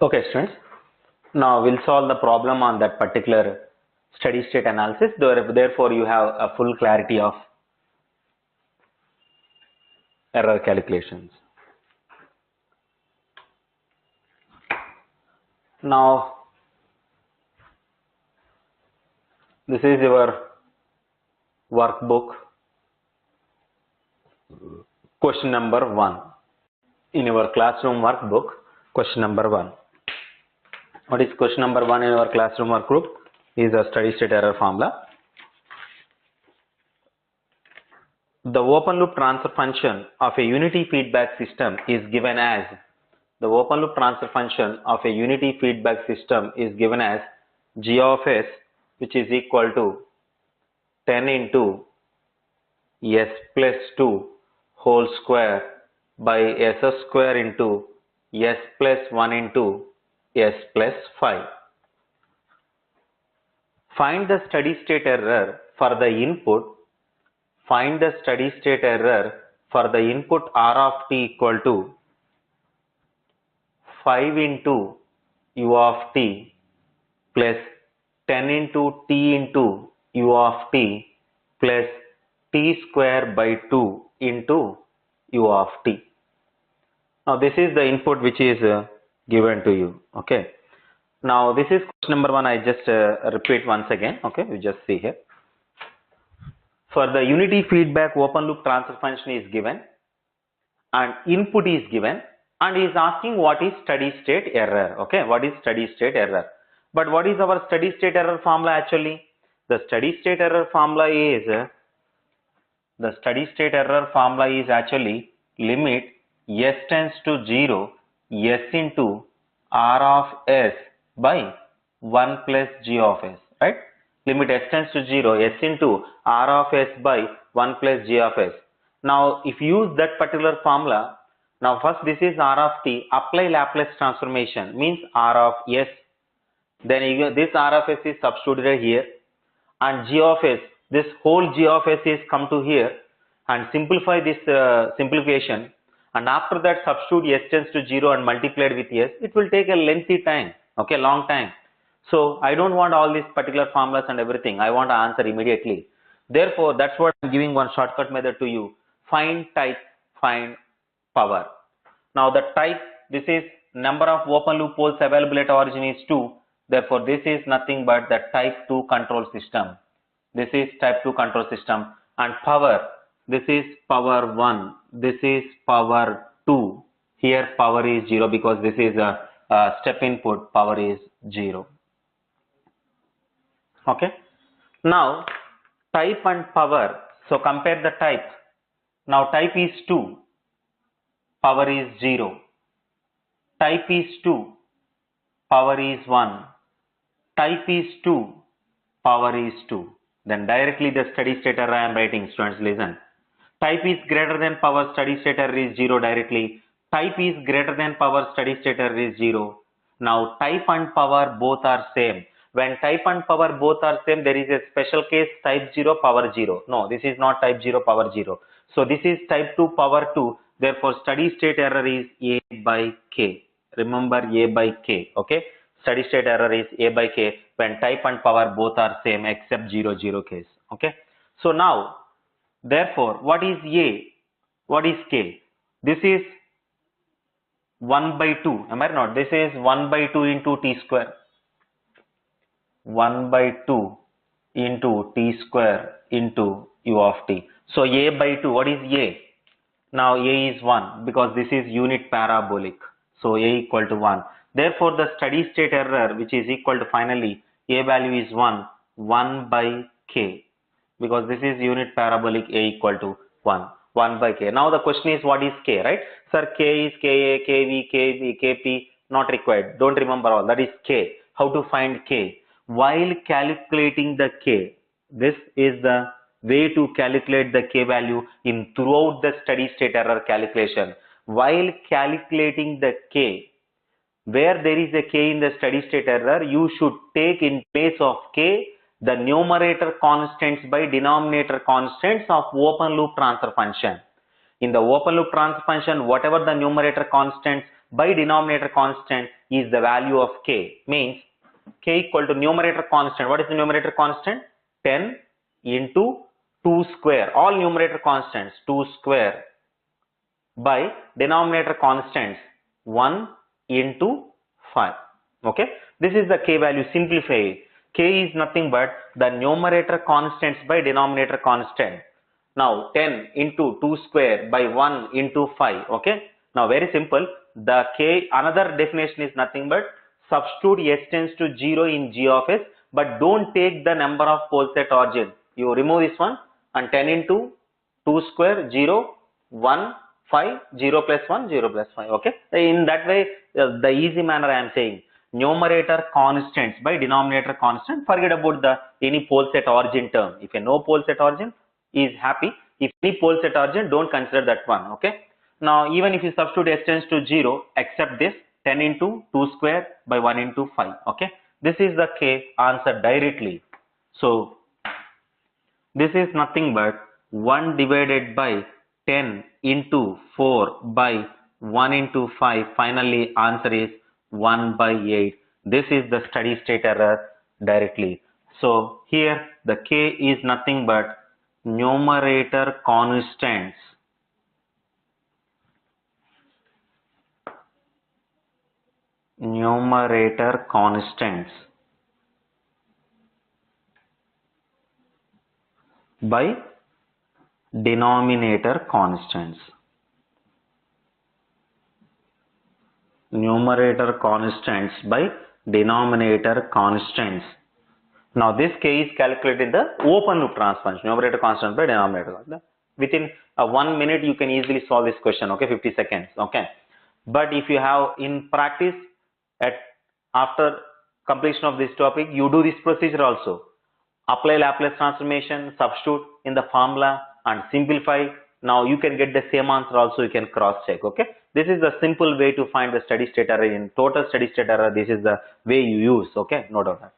Okay, students. Now we'll solve the problem on that particular steady state analysis. Therefore, you have a full clarity of error calculations. Now, this is your workbook, question number 1. In your classroom workbook, question number 1. What is question number 1 in our classroom workbook? Is a steady state error formula. The open loop transfer function of a unity feedback system is given as g of s, which is equal to 10 into s plus 2 whole square by s square into s plus 1 into s plus 5. Find the steady state error for the input. Find the steady state error for the input r of t equal to 5 into u of t plus 10 into t into u of t plus t square by 2 into u of t. Now this is the input which is given to you. Okay. Now this is question number 1. I just repeat once again. Okay, you just see here. For the unity feedback open loop transfer function is given and input is given and is asking what is steady state error. Okay, what is steady state error? But what is our steady state error formula actually? The steady state error formula is actually limit s tends to 0 s into r of s by 1 plus g of s, right? Limit s tends to 0 s into r of s by 1 plus g of s. Now if you use that particular formula, now first this is r of t, apply Laplace transformation, means r of s, then this r of s is substituted here and g of s, this whole g of s is come to here and simplify this simplification, and after that substitute s tends to 0 and multiplied with s. It will take a lengthy time, okay, long time. So I don't want all these particular formulas and everything. I want to answer immediately. Therefore, that's what I'm giving one shortcut method to you. Find type, find power. Now the type, this is number of open loop poles available at origin is 2. Therefore, this is nothing but the type 2 control system. This is type 2 control system. And power, this is power 1. This is power 2. Here power is 0 because this is a step input, power is 0. Okay. Now type and power. So compare the type. Now type is 2. Power is 0. Type is 2. Power is 1. Type is 2. Power is 2. Then directly the steady state error I am writing. Students, listen. Type is greater than power, steady state error is 0 directly. Type is greater than power, steady state error is 0. Now type and power both are same. When type and power both are same, there is a special case type 0 power 0. No, this is not type 0 power 0. So this is type 2 power 2. Therefore steady state error is a by k. Remember a by k. Okay. Steady state error is a by k when type and power both are same except 0 0 case. Okay. So now therefore what is a? What is k? This is 1 by 2. Am I not? This is 1 by 2 into t square. 1 by 2 into t square into u of t. So a by 2, what is a? Now a is 1 because this is unit parabolic. So a equal to 1. Therefore the steady state error, which is equal to finally a value is 1 by k, because this is unit parabolic, a equal to 1 by k. Now the question is what is k, right? Sir, k is ka, kv, kv, kp, not required. Don't remember all. That is k. How to find k? While calculating the k, this is the way to calculate the k value in throughout the steady state error calculation. While calculating the k, where there is a k in the steady state error, you should take in place of k the numerator constants by denominator constants of open loop transfer function. In the open loop transfer function, whatever the numerator constants by denominator constant, is the value of k. Means k equal to numerator constant. What is the numerator constant? 10 into 2 square. All numerator constants 2 square by denominator constants 1 into 5. Okay, this is the k value. Simplify. K is nothing but the numerator constants by denominator constant. Now 10 into 2 square by 1 into 5. Okay, now very simple. The k, another definition is nothing but substitute s tends to 0 in g of s, but don't take the number of poles at origin. You remove this one, and 10 into 2 square 0 1 5 0 plus 1 0 plus 5. Okay, in that way, the easy manner I am saying, numerator constants by denominator constant. Forget about the any poles at origin term. If you know poles at origin is happy. If any poles at origin, don't consider that one. Okay, now even if you substitute s tends to 0, accept this 10 into 2 square by 1 into 5. Okay, this is the k answer directly. So this is nothing but 1 divided by 10 into 4 by 1 into 5. Finally answer is 1 by 8. This is the steady state error directly. So here the k is nothing but numerator constants by denominator constants. Numerator constants by denominator constants. Now this k is calculated in the open loop transformation. Numerator constants by denominator. Within 1 minute you can easily solve this question. Okay, 50 seconds. Okay, but if you have in practice after completion of this topic, you do this procedure also. Apply Laplace transformation, substitute in the formula and simplify. Now you can get the same answer also. You can cross check. Okay, this is the simple way to find the steady state error. In total steady state error, this is the way you use. Okay, no doubt.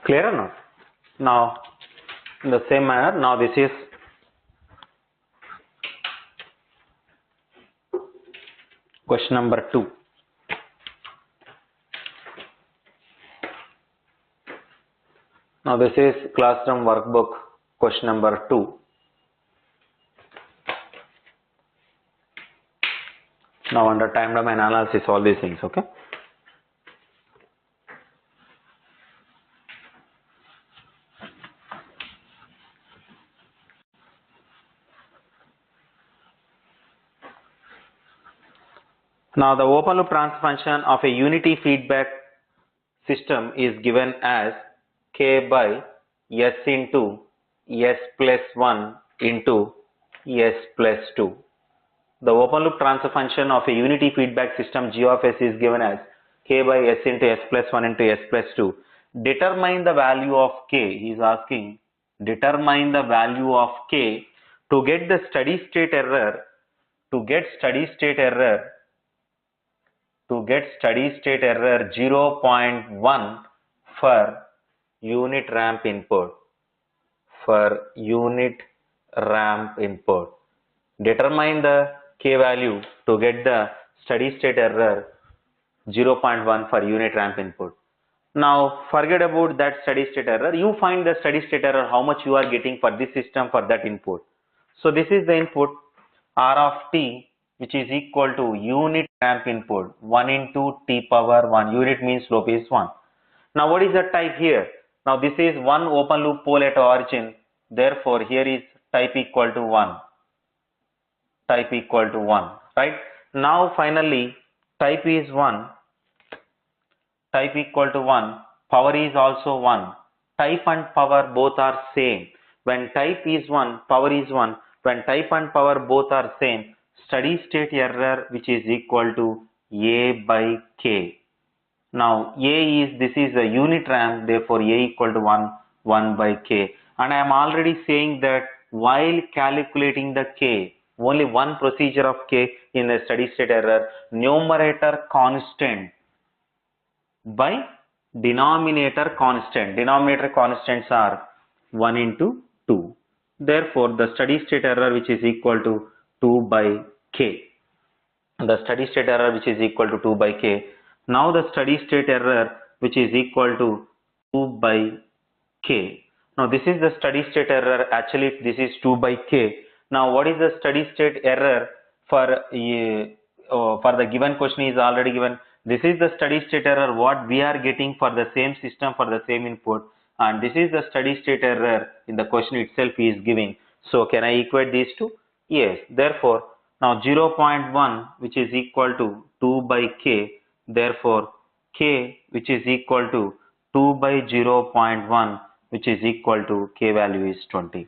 Clear or not? Now, in the same manner, now this is question number 2. Now this is classroom workbook question number 2. Now under time domain analysis, all these things, okay. Now the open loop transfer function of a unity feedback system is given as k by s into s plus 1 into s plus 2. The open loop transfer function of a unity feedback system g of s is given as k by s into s plus 1 into s plus 2. Determine the value of k. He is asking, determine the value of k to get the steady state error, to get steady state error 0.1 for unit ramp input. Determine the k value to get the steady state error 0.1 for unit ramp input. Now forget about that steady state error. You find the steady state error, how much you are getting for this system for that input. So this is the input r of t, which is equal to unit ramp input 1 into t power 1. Unit means slope is 1. Now what is the type here? Now this is one open loop pole at origin. Therefore here is type equal to 1. Right? Now finally type is 1. Type equal to 1. Power is also 1. Type and power both are same. When type is 1, power is 1. When type and power both are same, steady state error which is equal to A by K. Now this is a unit ramp, therefore A equal to 1 by K. And I am already saying that while calculating the K, only one procedure of K in the steady state error, numerator constant by denominator constant. Denominator constants are 1 into 2. Therefore, the steady state error which is equal to 2 by K. The steady state error which is equal to 2 by K. Now the steady state error which is equal to 2 by K. Now this is the steady state error. Actually this is 2 by K. Now what is the steady state error for the given question is already given. This is the steady state error what we are getting for the same system for the same input, and this is the steady state error in the question itself he is giving. So can I equate these two? Yes. Therefore now 0.1 which is equal to 2 by K. Therefore K which is equal to 2 by 0.1 which is equal to K value is 20.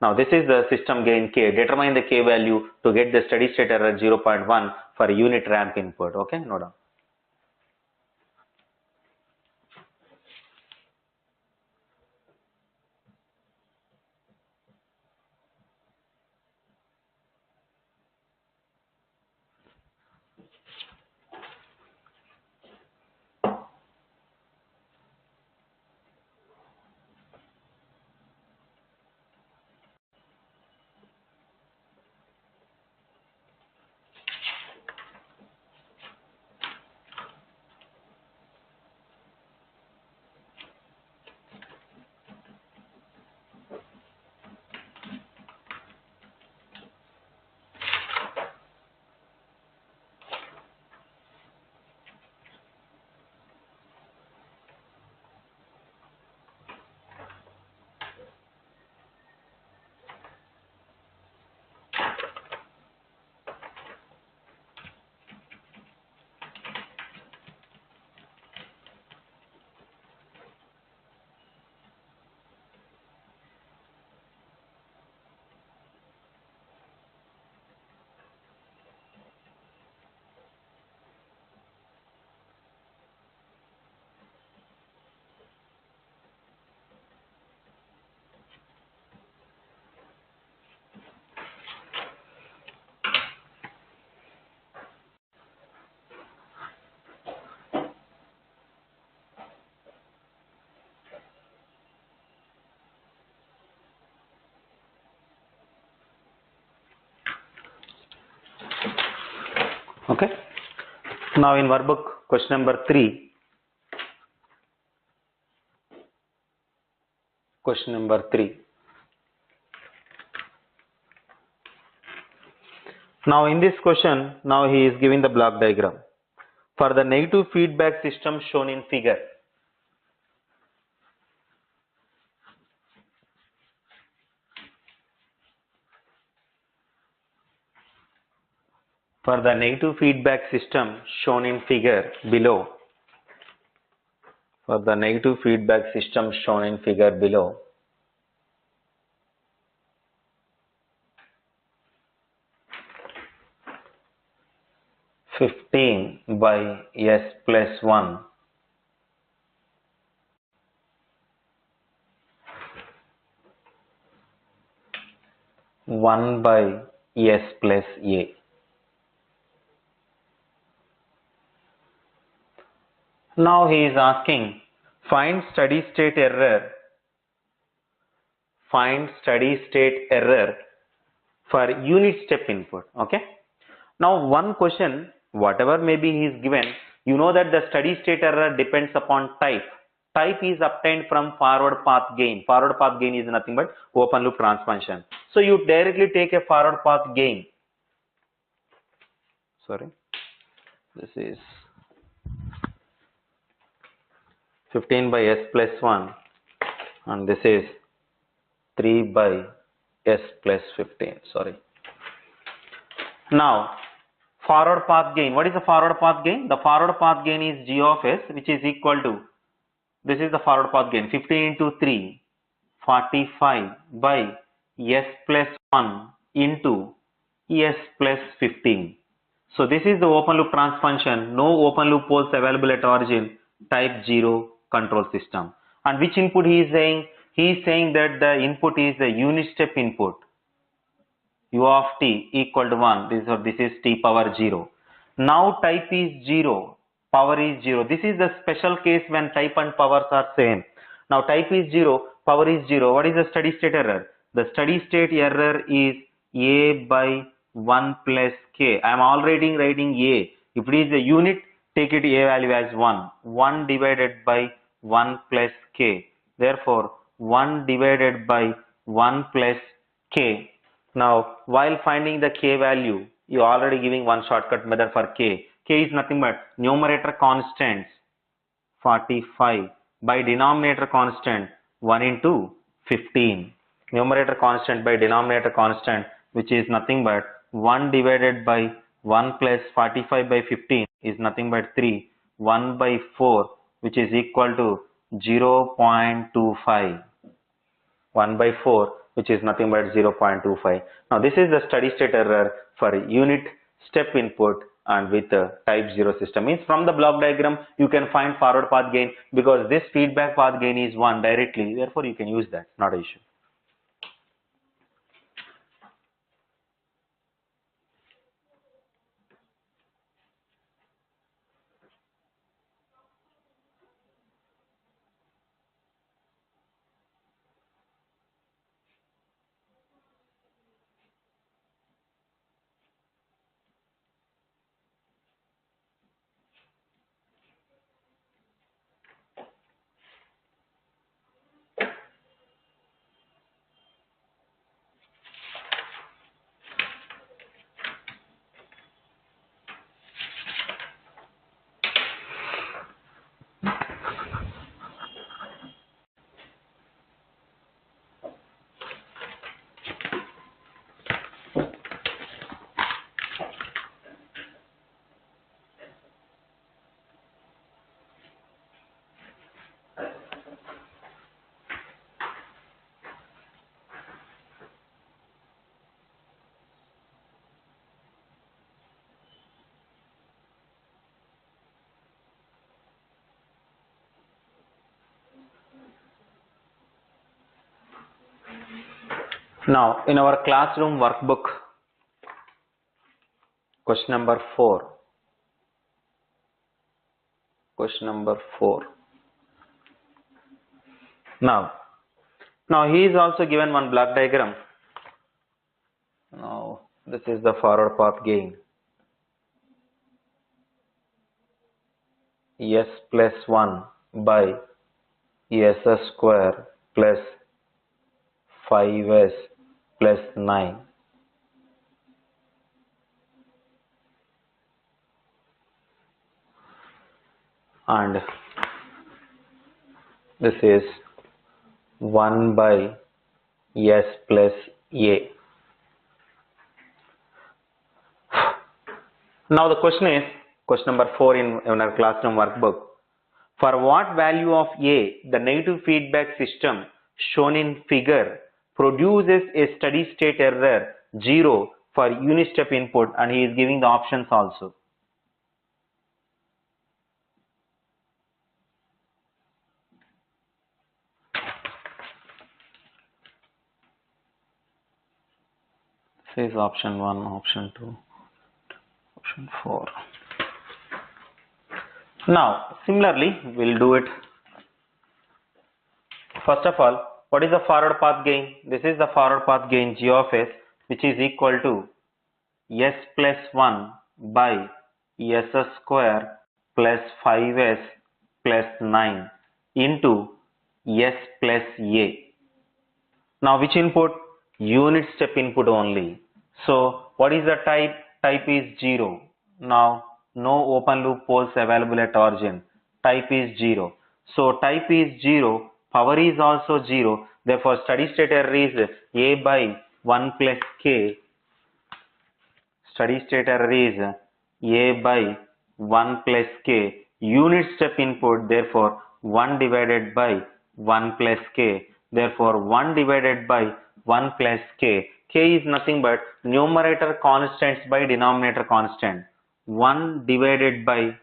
Now this is the system gain K. Determine the K value to get the steady state error 0.1 for unit ramp input. Okay, no doubt. Okay. Now in workbook question number 3. Question number 3. Now in this question, now he is giving the block diagram for the negative feedback system shown in figure. For the negative feedback system shown in figure below, for the negative feedback system shown in figure below, (15 by S plus 1) (1 by S plus A). Now he is asking, find steady state error for unit step input. Okay. Now one question, whatever maybe he is given, you know that the steady state error depends upon type. Type is obtained from forward path gain. Forward path gain is nothing but open loop transformation. So you directly take a forward path gain. Sorry, this is 15 by S plus 1 and this is 3 by S plus 15. Sorry. Now forward path gain. What is the forward path gain? The forward path gain is G of S, which is equal to, this is the forward path gain, 15 into 3, 45 by S plus 1 into S plus 15. So this is the open loop transformation. No open loop poles available at origin. Type 0 control system. And which input he is saying? He is saying that the input is the unit step input. U of t equal to 1. This is t power 0. Now type is 0. Power is 0. This is the special case when type and powers are same. Now type is 0. Power is 0. What is the steady state error? The steady state error is a by 1 plus k. I am already writing a. If it is a unit, take it a value as 1. 1 divided by 1 plus k. Therefore, 1 divided by 1 plus k. Now, while finding the k value, you are already giving one shortcut method for k. K is nothing but numerator constants 45 by denominator constant 1 into 15. Numerator constant by denominator constant, which is nothing but 1 divided by 1 plus 45 by 15 is nothing but 3. 1 by 4, which is equal to 0.25. 1 by 4, which is nothing but 0.25. Now this is the steady state error for unit step input and with the type 0 system. Means from the block diagram you can find forward path gain, because this feedback path gain is 1 directly, therefore you can use that, not an issue. Now in our classroom workbook, question number 4. Question number 4. Now he is also given one block diagram. Now this is the forward path gain. S plus 1 by S square plus 5s plus 9. and this is 1 by S plus A. Now the question is, question number 4 in our classroom workbook. For what value of A, the negative feedback system shown in figure produces a steady state error 0 for unit step input, and he is giving the options also. This is option 1, option 2, option 4. Now, similarly, we'll do it. First of all, what is the forward path gain? This is the forward path gain G of S, which is equal to S plus 1 by S square plus 5S plus 9 into S plus A. Now, which input? Unit step input only. So, what is the type? Type is 0. Now, no open loop poles available at origin. Type is 0. So, type is 0. Power is also 0. Therefore, steady state error is A by 1 plus K. Steady state error is A by 1 plus K. Unit step input, therefore, 1 divided by 1 plus K. Therefore, 1 divided by 1 plus K. K is nothing but numerator constants by denominator constant. 1 divided by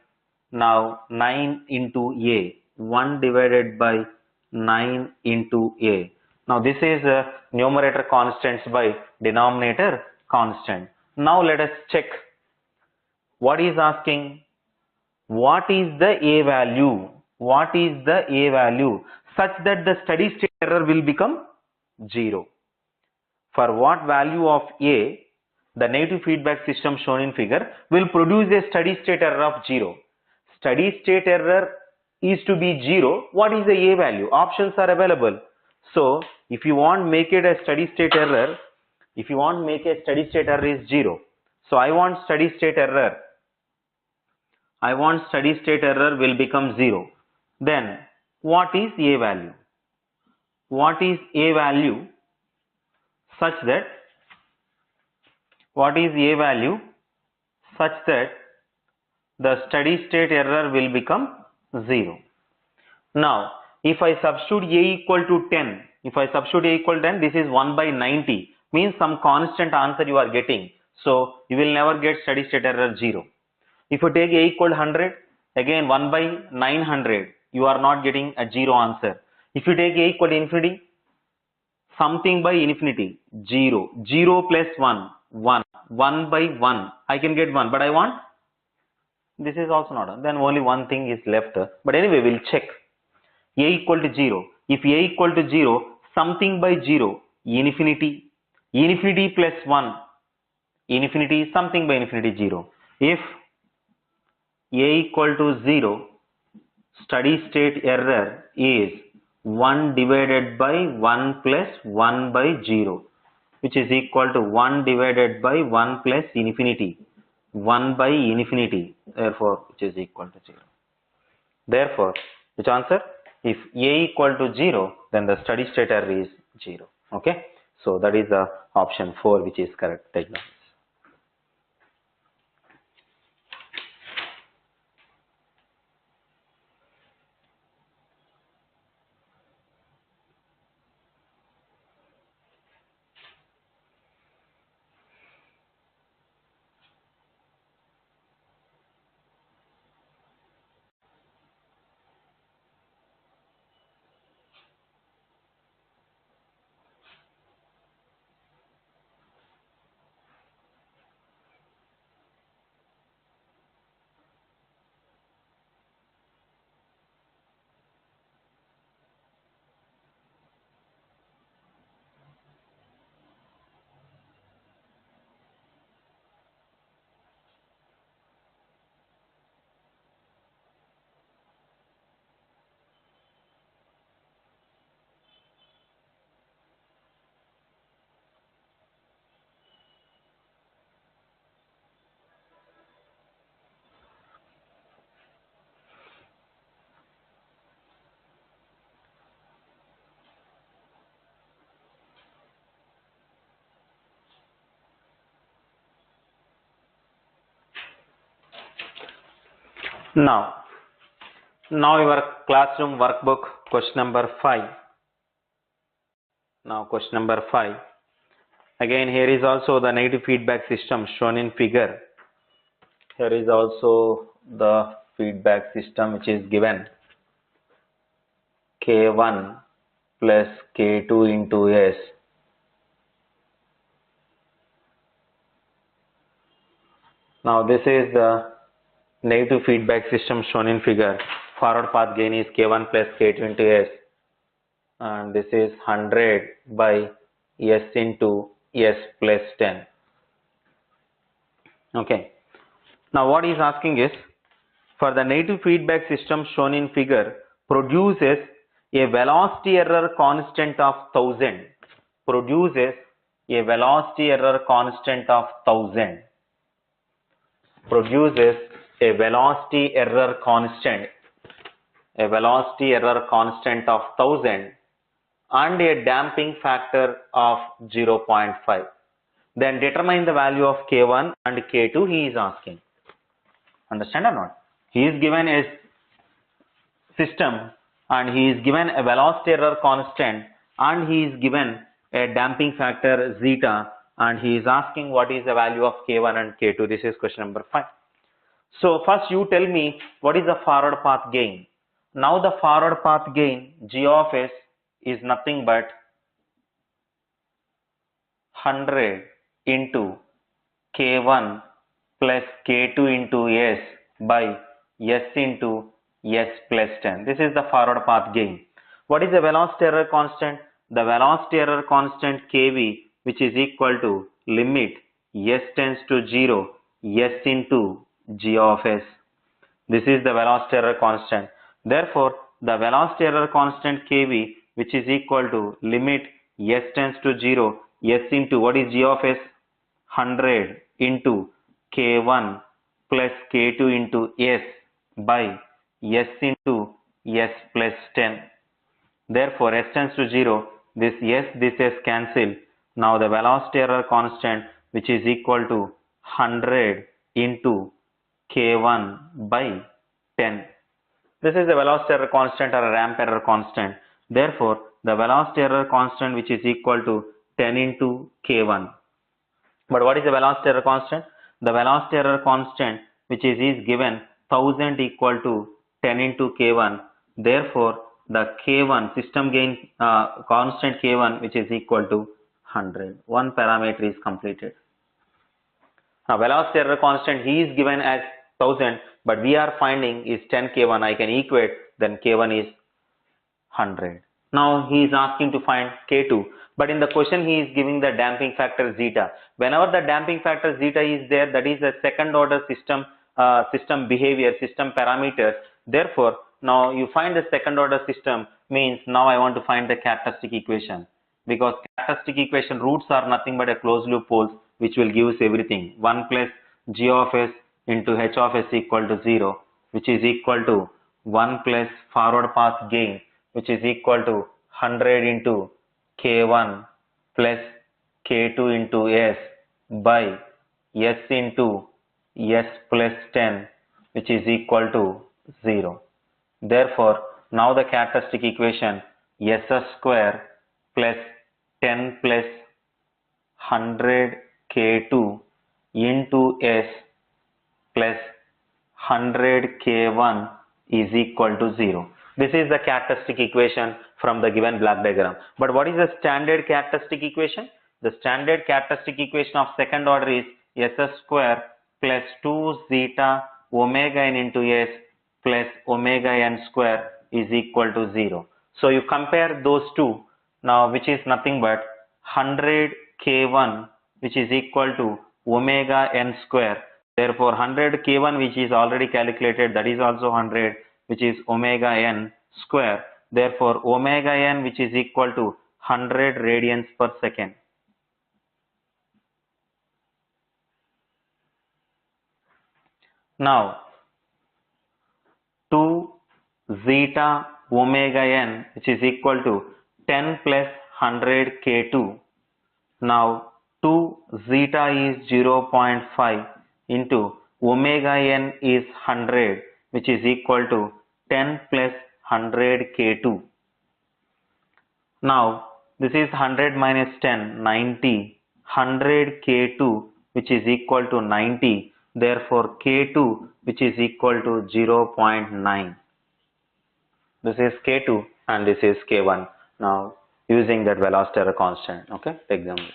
now 9 into A. 1 divided by 9 into A. Now this is numerator constants by denominator constant. Now let us check. What is asking? What is the A value? What is the A value such that the steady state error will become 0? For what value of A, the negative feedback system shown in figure will produce a steady state error of 0. Steady state error is to be 0. What is the A value? Options are available. So, if you want make it a steady state error, if you want make a steady state error is 0. So, I want steady state error. I want steady state error will become 0. Then, what is A value? What is A value such that, what is A value such that the steady state error will become 0. Now, if I substitute A equal to 10, if I substitute A equal to 10, this is 1 by 90, means some constant answer you are getting. So, you will never get steady state error 0. If you take A equal to 100, again 1 by 900, you are not getting a 0 answer. If you take A equal to infinity, something by infinity, 0, 0 plus 1, 1, 1 by 1, I can get 1, but I want, this is also not, then only one thing is left. But anyway, we'll check. A equal to 0. If A equal to 0, something by 0, infinity, infinity plus 1, infinity, something by infinity 0. If A equal to 0, steady state error is 1 divided by 1 plus 1 by 0, which is equal to 1 divided by 1 plus infinity, 1 by infinity, therefore which is equal to 0. Therefore, which answer? If A equal to 0, then the steady state error is 0. Okay, so that is the option 4 which is correct. Take note. Now your classroom workbook, question number 5. Now question number 5. Again, here is also the negative feedback system shown in figure. Here is also the feedback system which is given. K1 plus K2 into S. Now this is the negative feedback system shown in figure. Forward path gain is K1 plus K2 into S. And this is 100 by S into S plus 10. Okay. Now what he is asking is, for the negative feedback system shown in figure produces a velocity error constant of 1000. Produces a velocity error constant of 1000. Produces a velocity error constant. A velocity error constant of 1000 and a damping factor of 0.5. Then determine the value of K1 and K2 he is asking. Understand or not? He is given a system and he is given a velocity error constant and he is given a damping factor zeta and he is asking what is the value of K1 and K2. This is question number 5. So first you tell me what is the forward path gain. Now the forward path gain G of S is nothing but 100 into K1 plus K2 into S by S into S plus 10. This is the forward path gain. What is the velocity error constant? The velocity error constant Kv, which is equal to limit S tends to 0 S into G of S. This is the velocity error constant. Therefore, the velocity error constant Kv, which is equal to limit S tends to 0 S into what is G of S? 100 into K1 plus K2 into S by S into S plus 10. Therefore, S tends to 0. This S cancel. Now the velocity error constant, which is equal to 100 into K1 by 10. This is the velocity error constant or a ramp error constant. Therefore, the velocity error constant, which is equal to 10 into K1. But what is the velocity error constant? The velocity error constant, which is given 1000 equal to 10 into K1. Therefore, the K1 system gain constant K1, which is equal to 100. One parameter is completed. Now velocity error constant he is given as 1000, but we are finding is 10 K1. I can equate, then K1 is 100. Now he is asking to find K2, but in the question he is giving the damping factor zeta. Whenever the damping factor zeta is there, that is a second order system behavior, system parameter. Therefore, now you find the second order system means now I want to find the characteristic equation, because characteristic equation roots are nothing but a closed loop poles which will give us everything. 1 plus G of S into H of S equal to 0, which is equal to 1 plus forward path gain, which is equal to 100 into K1 plus K2 into S by S into S plus 10, which is equal to 0. Therefore, now the characteristic equation S square plus 10 plus 100 K2 into S plus 100 K1 is equal to 0. This is the characteristic equation from the given block diagram. But what is the standard characteristic equation? The standard characteristic equation of second order is S square plus 2 zeta omega n into S plus omega n square is equal to 0. So you compare those two now, which is nothing but 100 K1, which is equal to omega n square. Therefore, 100 K1, which is already calculated, that is also 100, which is omega n square. Therefore, omega n, which is equal to 100 radians per second. Now, 2 zeta omega n, which is equal to 10 plus 100 K2. Now, 2 zeta is 0.5 into omega n is 100, which is equal to 10 plus 100 K2. Now this is 100 minus 10, 90, 100 K2 which is equal to 90, therefore K2 which is equal to 0.9. This is K2 and this is K1. Now using that velocity error constant, okay, take them this.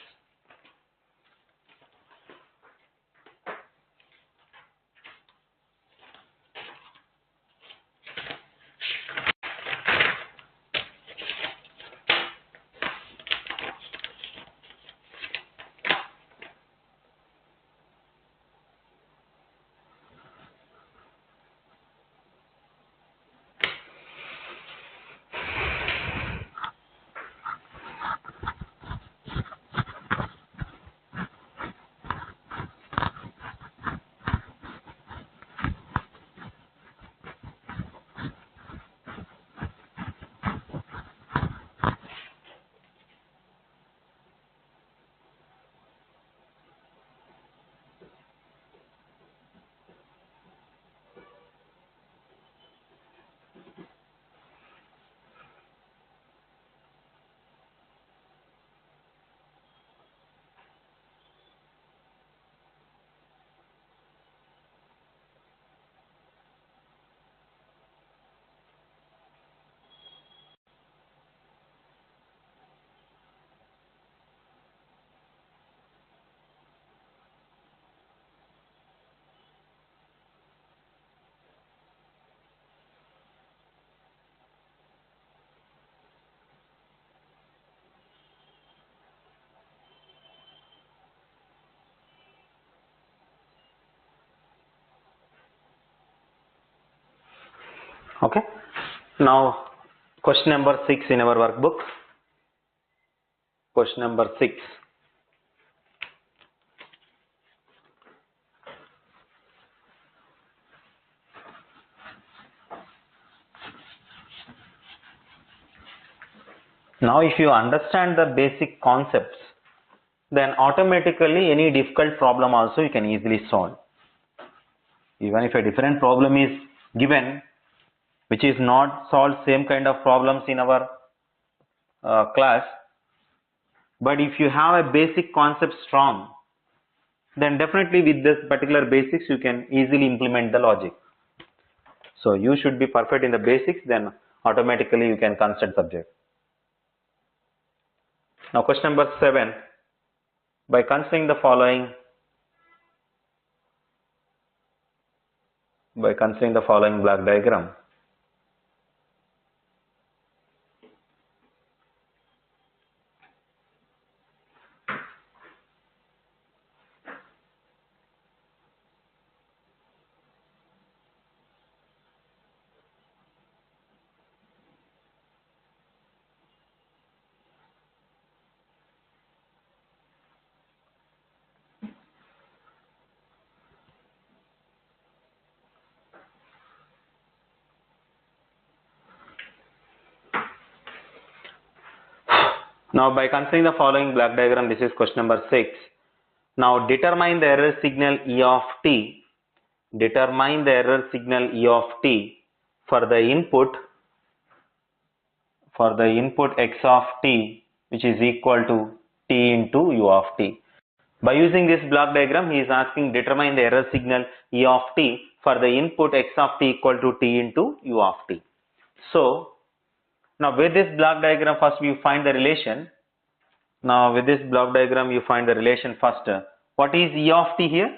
Okay, now question number 6 in our workbook. Question number 6. Now if you understand the basic concepts, then automatically any difficult problem also you can easily solve. Even if a different problem is given, which is not solved same kind of problems in our class, but if you have a basic concept strong, then definitely with this particular basics you can easily implement the logic. So you should be perfect in the basics, then automatically you can consider subject. Now question number 7. By considering the following block diagram, now by considering the following block diagram, this is question number 6. Now determine the error signal E of t. Determine the error signal E of t for the input x of t, which is equal to t into u of t. By using this block diagram, he is asking determine the error signal E of t for the input x of t equal to t into u of t. So now with this block diagram, first you find the relation. Now with this block diagram you find the relation first. What is E of t here?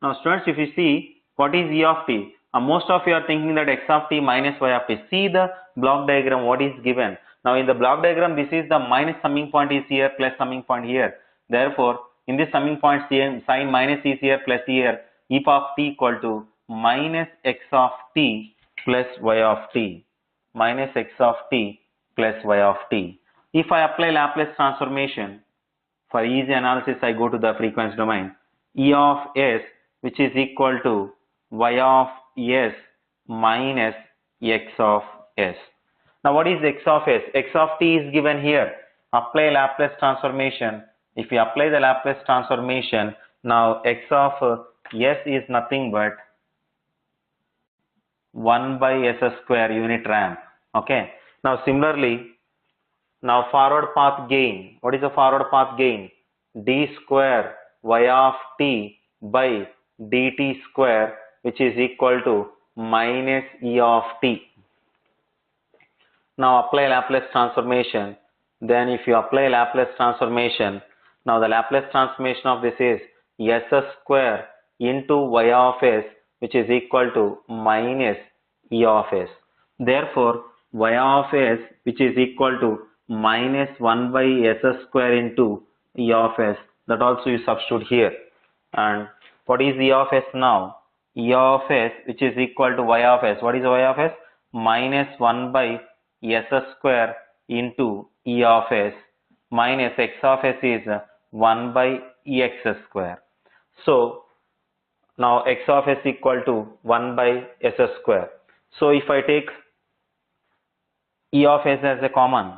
Now students, if you see what is E of t, most of you are thinking that x of t minus y of t. See the block diagram what is given. Now in the block diagram, this is the minus summing point is here, plus summing point here. Therefore in this summing point sign minus is here, plus here, e of t equal to minus x of t plus y of t. Minus x of t plus y of t. If I apply Laplace transformation, for easy analysis I go to the frequency domain. E of s, which is equal to y of s minus x of s. Now what is x of s? X of t is given here. Apply Laplace transformation. If you apply the Laplace transformation, now x of s is nothing but 1 by s square unit ramp. Okay. Now similarly, now forward path gain. What is the forward path gain? D square y of t by dt square, which is equal to minus e of t. Now apply Laplace transformation. Then if you apply Laplace transformation, now the Laplace transformation of this is s square into y of s, which is equal to minus e of s. Therefore, y of s, which is equal to minus 1 by s square into e of s, that also you substitute here. And what is e of s now? E of s, which is equal to y of s. What is y of s? Minus 1 by s square into e of s minus x of s is 1 by ex square. So now x of s equal to 1 by s square. So if I take e of s as a common,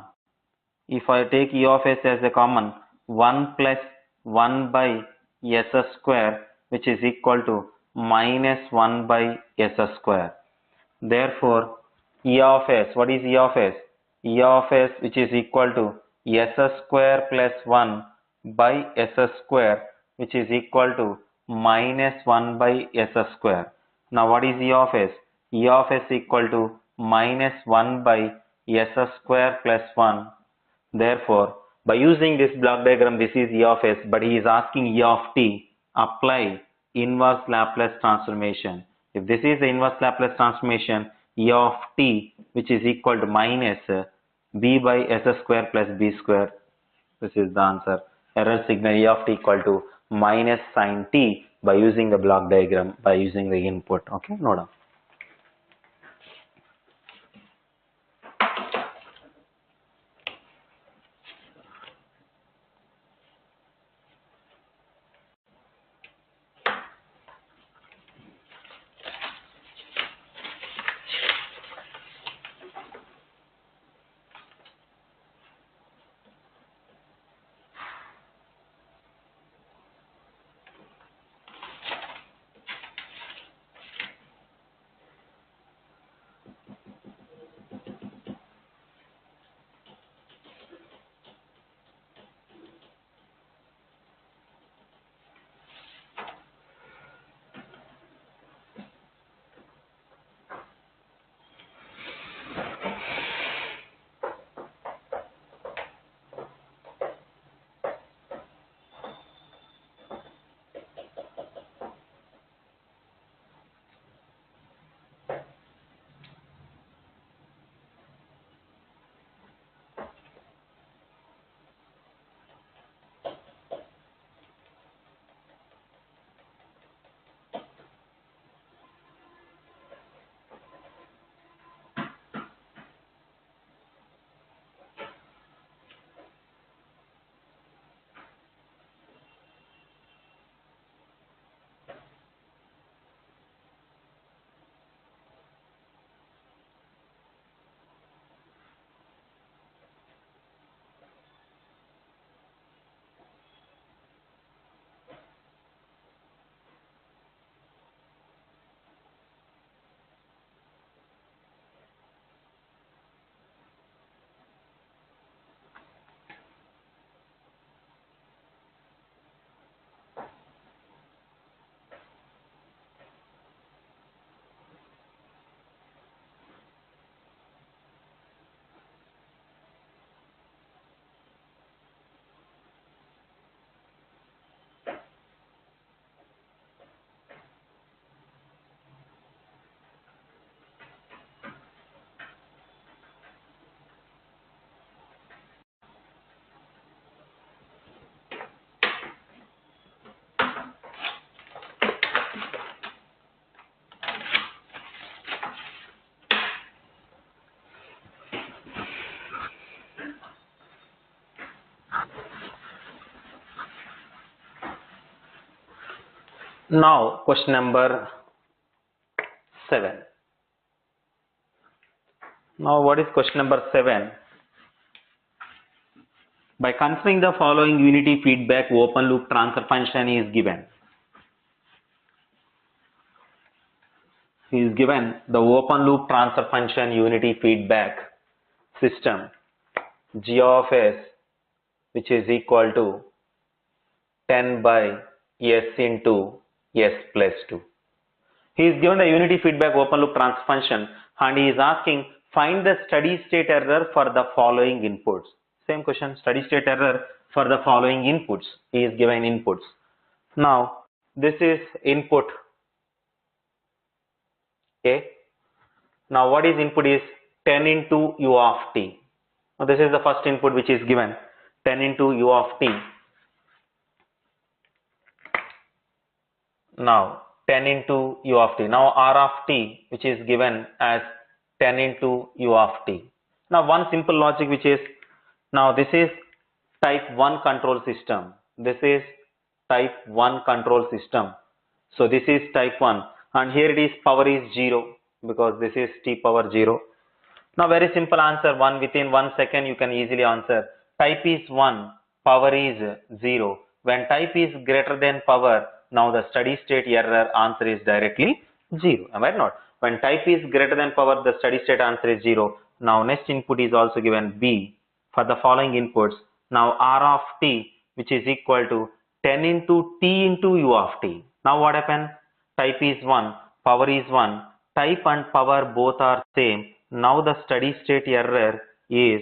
if I take e of s as a common, 1 plus 1 by s square, which is equal to minus 1 by s square. Therefore, e of s, what is e of s? E of s, which is equal to s square plus 1 by s square, which is equal to minus 1 by s square. Now what is e of s? E of s equal to minus 1 by s square plus 1. Therefore, by using this block diagram, this is e of s, but he is asking e of t, apply inverse Laplace transformation. If this is the inverse Laplace transformation, e of t, which is equal to minus b by s square plus b square, this is the answer. Error signal e of t equal to minus sin t by using the block diagram, by using the input. Okay, note down. Now question number 7. Now what is question number 7? By considering the following unity feedback open loop transfer function is given. he is given the open loop transfer function unity feedback system G of S, which is equal to 10 by S into S plus 2. He is given the unity feedback open loop transfer function and he is asking find the steady state error for the following inputs. Same question, steady state error for the following inputs. He is given inputs. Now this is input. Okay. Now what is input is 10 into u of t. Now this is the first input which is given 10 into u of t. Now 10 into u of t. Now r of t which is given as 10 into u of t. Now one simple logic which is, now this is type 1 control system. This is type 1 control system. So this is type 1 and here it is power is 0 because this is t power 0. Now very simple answer, within 1 second you can easily answer. Type is 1, power is 0. When type is greater than power, now the steady state error answer is directly 0. Am I right? Not? When type is greater than power, the steady state answer is 0. Now next input is also given B for the following inputs. Now R of t which is equal to 10 into t into u of t. Now what happened? Type is 1, power is 1. Type and power both are same. Now the steady state error is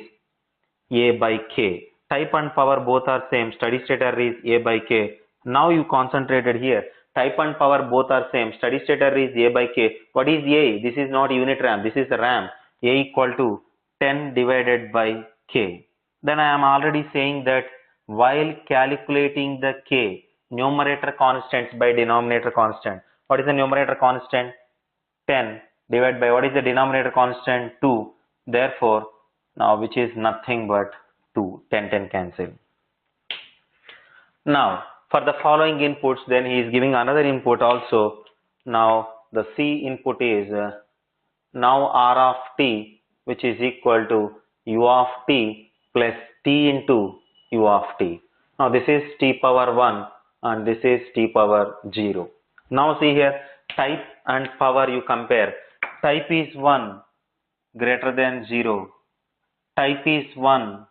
a by k. Type and power both are same. Steady state error is a by k. Now you concentrated here. Type and power both are same. Steady state error is a by k. What is a? This is not unit RAM. This is the RAM. A equal to 10 divided by k. Then I am already saying that while calculating the k, numerator constants by denominator constant. What is the numerator constant? 10 divided by what is the denominator constant? 2. Therefore, now which is nothing but 2. 10 cancel. Now for the following inputs, then he is giving another input also. Now the C input is now R of t which is equal to u of t plus t into u of t. Now this is t power 1 and this is t power 0. Now see here, type and power you compare. Type is 1 greater than 0. Type is 1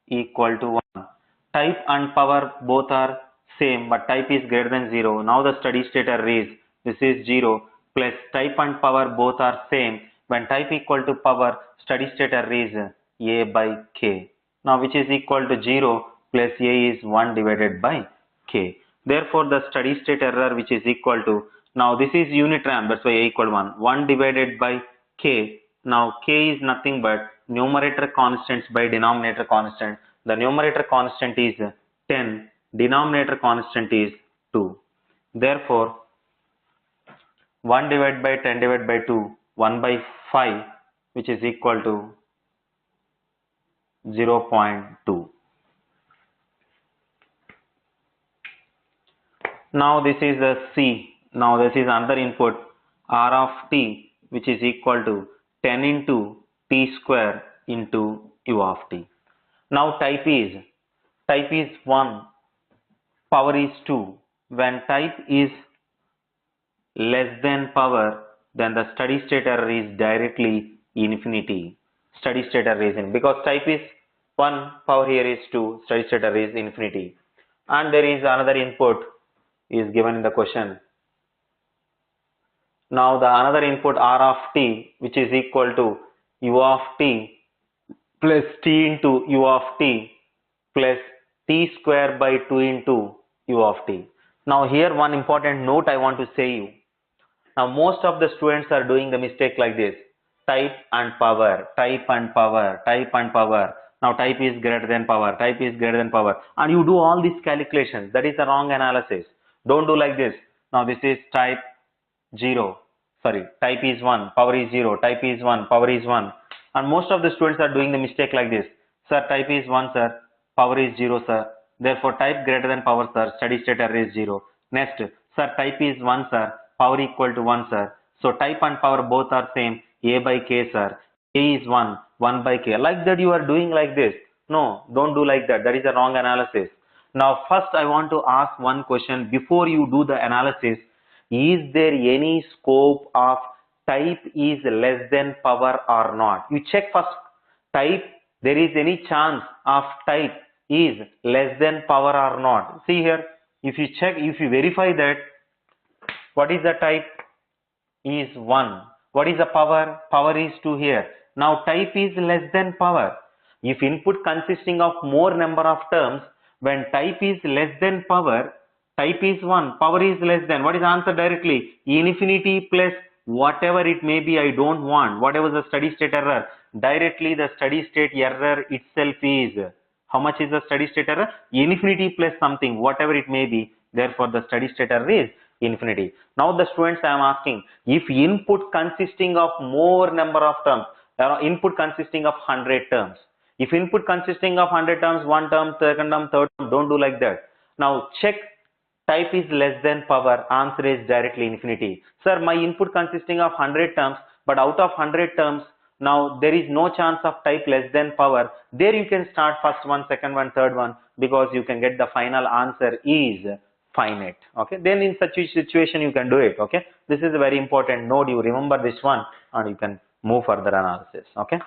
equal to 1. Type and power both are same but type is greater than 0. Now the steady state error is, this is 0 plus type and power both are same. When type equal to power, steady state error is a by k. Now which is equal to 0 plus a is 1 divided by k. Therefore the steady state error which is equal to, now this is unit RAM, that's why a equal 1. 1 divided by k. Now k is nothing but numerator constants by denominator constant. The numerator constant is 10, denominator constant is 2. Therefore 1 divided by 10 divided by 2, 1 by 5 which is equal to 0.2. Now this is the C. Now this is another input R of t which is equal to 10 into t square into u of t. Now type is 1, power is 2. When type is less than power, then the steady state error is directly infinity. Steady state error is in, because type is 1, power here is 2, steady state error is infinity. And there is another input is given in the question. Now the another input R of t which is equal to u of t plus t into u of t plus t square by 2 into u of t. Now here one important note I want to say you. Now most of the students are doing the mistake like this. Type and power, type and power, type and power. Now type is greater than power, type is greater than power. And you do all these calculations. That is the wrong analysis. Don't do like this. Now this is type 0. Sorry, type is 1, power is 0, type is 1, power is 1. And most of the students are doing the mistake like this. Sir, type is 1, sir, power is 0, sir. Therefore, type greater than power, sir, steady state error is 0. Next, sir, type is 1, sir, power equal to 1, sir. So, type and power both are same, a by k, sir. A is 1, 1 by k. Like that you are doing like this. No, don't do like that. That is a wrong analysis. Now, first I want to ask one question before you do the analysis. Is there any scope of type is less than power or not. You check first type, there is any chance of type is less than power or not. See here, if you check, if you verify that, what is the type? Is 1. What is the power? Power is 2 here. Now type is less than power. If input consisting of more number of terms, when type is less than power, type is 1, power is less than. What is the answer directly? Infinity plus whatever it may be, I don't want. Whatever the steady state error, directly the steady state error itself is, how much is the steady state error? Infinity plus something, whatever it may be. Therefore, the steady state error is infinity. Now the students, I am asking, if input consisting of more number of terms, input consisting of 100 terms, if input consisting of 100 terms, one term, second term, third term, don't do like that. Now check type is less than power, answer is directly infinity. Sir, my input consisting of 100 terms, but out of 100 terms, now there is no chance of type less than power. There you can start first one, second one, third one, because you can get the final answer is finite. Okay, then in such a situation you can do it. Okay, this is a very important node. You remember this one and you can move further analysis. Okay.